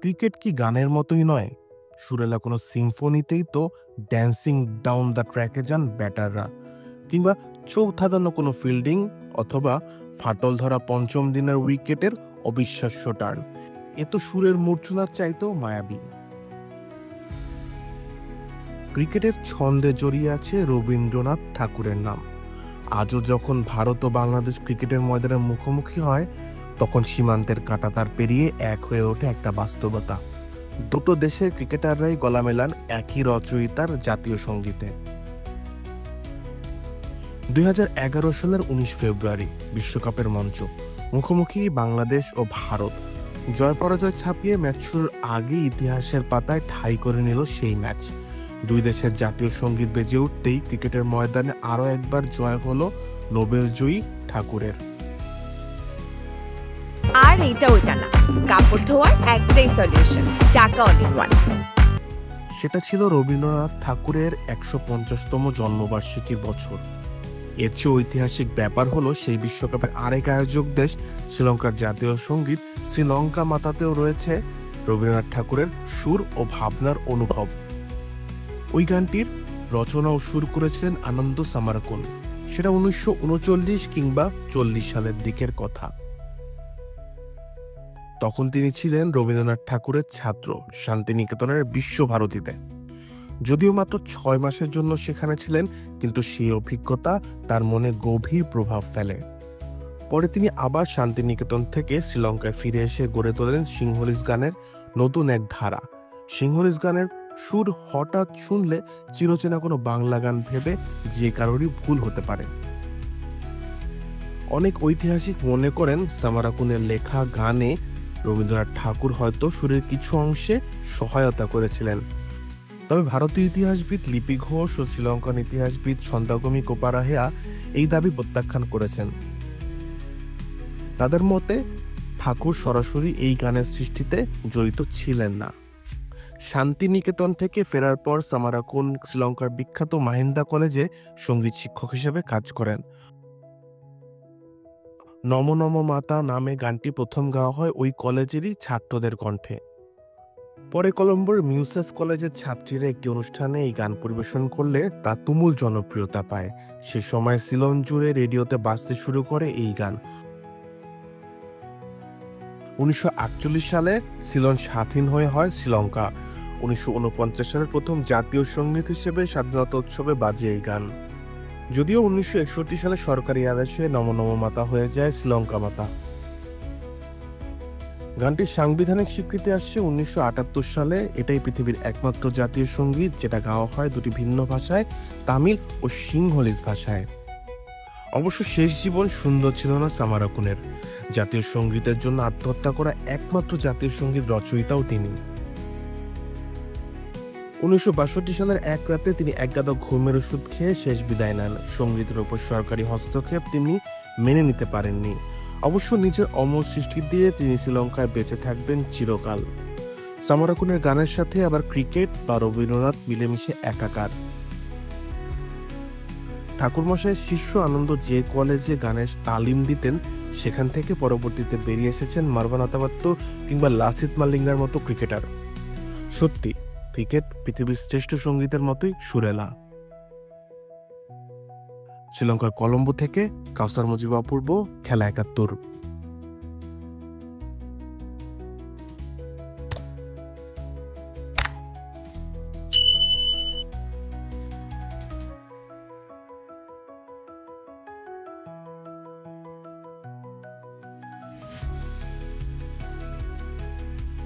Cricket কি গানের মতোই নয়? সুরেলা কোনো সিম্ফনিতেই তো ড্যান্সিং ডাউন দ্য ট্র্যাকে যান ব্যাটাররা, কিংবা চৌথাদানো কোনো ফিল্ডিং, অথবা ফাটল ধরা পঞ্চম দিনের উইকেটের অবিশ্বাস্য টার্ন। এ তো সুরের মূর্ছনার চাইতেও মায়াবী। ক্রিকেটের ছন্দে জড়িয়ে আছে রবীন্দ্রনাথ ঠাকুরের নাম। আজও যখন ভারত ও বাংলাদেশ ক্রিকেটের ময়দানে মুখোমুখি হয়, তখন সীমান্তের কাঁটাতার পেরিয়ে এক হয়ে ওঠে একটা বাস্তবতা। দুটো দেশের ক্রিকেটাররাই গলা মেলান একই রচয়িতার জাতীয় সঙ্গীতে। 2011 সালের 19 ফেব্রুয়ারি বিশ্বকাপের মঞ্চ, মুখোমুখি বাংলাদেশ ও ভারত। জয় পরাজয় ছাপিয়ে ম্যাচ শুরুর আগে ইতিহাসের পাতায় ঠাঁই করে নিল সেই ম্যাচ। দুই দেশের জাতীয় সঙ্গীত বেজে উঠতেই ক্রিকেটের ময়দানে আরও একবার জয় হলো নোবেলজয়ী ঠাকুরের। আর এটা ওইটা না, কাপড় ধোয়ার একটাই সলিউশন, চাকা অল ইন ওয়ান। সেটা ছিল রবীন্দ্রনাথ ঠাকুরের 150তম জন্মবার্ষিকীর বছর। এর চেয়ে ঐতিহাসিক ব্যাপার হলো সেই বিশ্বকাপের আরেক আয়োজক দেশ শ্রীলঙ্কার জাতীয় সঙ্গীত শ্রীলঙ্কা মাতাতেও রয়েছে রবীন্দ্রনাথ ঠাকুরের সুর ও ভাবনার অনুভব। ওই গানটির রচনা ও সুর করেছিলেন আনন্দ সামারাকুন। সেটা 1939 কিংবা 40 সালের দিকের কথা। তখন তিনি ছিলেন রবীন্দ্রনাথ ঠাকুরের ছাত্র শান্তিনিকেতনের বিশ্বভারতীতে। যদিও মাত্র 6 মাসের জন্য সেখানে ছিলেন, কিন্তু সেই অভিজ্ঞতা তার মনে গভীর প্রভাব ফেলে। পরে তিনি আবার শান্তিনিকেতন থেকে শ্রীলঙ্কায় ফিরে এসে গড়ে তোলেন সিংহলিজ গানের নতুন এক ধারা। সিংহলিজ গানের সুর হঠাৎ শুনলে চিরচেনা কোনো বাংলা গান ভেবে যে কারোরই ভুল হতে পারে। অনেক ঐতিহাসিক মনে করেন সামারাকুনের লেখা গানে রবীন্দ্রনাথ ঠাকুর হয়তো সুরের কিছু অংশে সহায়তা করেছিলেন। তবে ভারতীয় ইতিহাসবিদ লিপি ঘোষ ও শ্রীলঙ্কান ইতিহাসবিদ সন্দাগমী কোপারাহেয়া এই দাবি প্রত্যাখ্যান করেছেন। তাদের মতে ঠাকুর সরাসরি এই গানের সৃষ্টিতে জড়িত ছিলেন না। শান্তিনিকেতন থেকে ফেরার পর সামারাকুন শ্রীলঙ্কার বিখ্যাত মাহিন্দা কলেজে সঙ্গীত শিক্ষক হিসেবে কাজ করেন। নম নম মাতা নামে গানটি প্রথম গাওয়া হয় ওই কলেজেরই ছাত্রদের কণ্ঠে। পরে কলম্বোর মিউসেস কলেজের ছাত্রীরা একটি অনুষ্ঠানে এই গান পরিবেশন করলে তা তুমুল জনপ্রিয়তা পায়। সে সময় সিলন জুড়ে রেডিওতে বাজতে শুরু করে এই গান। 1948 সালে সিলন স্বাধীন হয়ে হয় শ্রীলঙ্কা। 1949 সালের প্রথম জাতীয় সঙ্গীত হিসেবে স্বাধীনতা উৎসবে বাজে এই গান। যদিও 1961 সালে সরকারি আদেশে নম নম মাতা হয়ে যায় শ্রীলঙ্কা মাতা। গানটির সাংবিধানিক স্বীকৃতি আসছে 1978 সালে। এটাই পৃথিবীর একমাত্র জাতীয় সঙ্গীত যেটা গাওয়া হয় দুটি ভিন্ন ভাষায়, তামিল ও সিংহলিজ ভাষায়। অবশ্য শেষ জীবন সুন্দর ছিল না সামারাকুনের। জাতীয় সঙ্গীতের জন্য আত্মহত্যা করা একমাত্র জাতীয় সঙ্গীত রচয়িতাও তিনি। 1962 সালের এক রাতে তিনি একগাদা ঘুমের ওষুধ খেয়ে শেষ বিদায় নেন। সঙ্গীতের উপর সরকারি হস্তক্ষেপ তিনি মেনে নিতে পারেননি। অবশ্য নিজের অমর সৃষ্টি দিয়ে তিনি শ্রীলঙ্কায় বেঁচে থাকবেন চিরকাল। সামারাকুনের গানের সাথে আবার ক্রিকেট বা রবীন্দ্রনাথ মিলেমিশে একাকার। ঠাকুরমশাইয়ের শিষ্য আনন্দ যে কলেজে গানের তালিম দিতেন, সেখান থেকে পরবর্তীতে বেরিয়ে এসেছেন মার্বানাতাবাত্ত কিংবা লাসিত মালিঙ্গার মতো ক্রিকেটার। সত্যি ক্রিকেট পৃথিবীর শ্রেষ্ঠ সঙ্গীতের মতোই সুরেলা। শ্রীলঙ্কার কলম্বো থেকে কাউসার মুজিব অপূর্ব, খেলা ৭১।